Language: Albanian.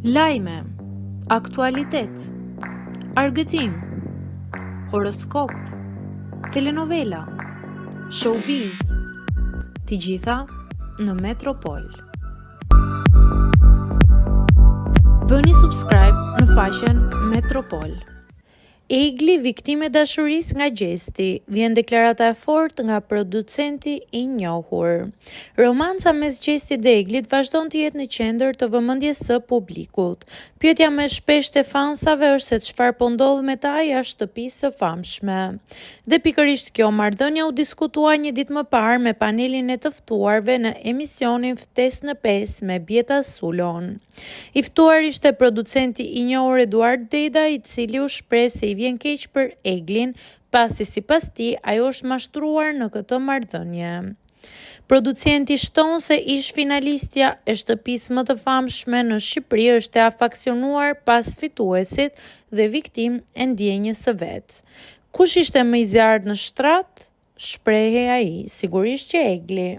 Lajme, aktualitet, argëtim, horoskop, telenovela, showbiz, të gjitha në Metropol. Bëni subscribe në faqen Metropol. Egli, viktime dashurisë nga gjesti, vjen deklarata e fortë nga producenti i njohur. Romanca mes Gjestit dhe Eglit vazhdon të jetë në qendër të vëmendjes së publikut. Pyetja më e shpeshtë e fansave është se çfarë po ndodh me ta jashtë shtëpisë së famshme. Dhe pikërisht kjo marrëdhënie u diskutua një ditë më parë me panelin e të ftuarve në emisionin Ftesë në 5 me Bjeta Sulon. I ftuar ishte producenti i njohur Eduard Deda, i cili u shpreh se i vjen keq për Eglin, pasi sipas tij ajo është mashtruar në këtë marrëdhënie. Producenti shton se ish finalistja e shtëpisë më të famshme në Shqipëri është e afaksionuar pas fituesit dhe viktimë e ndjenjës së vet. Kush ishte më i zjarrt në shtrat? Shprehej ai, sigurisht që Egli.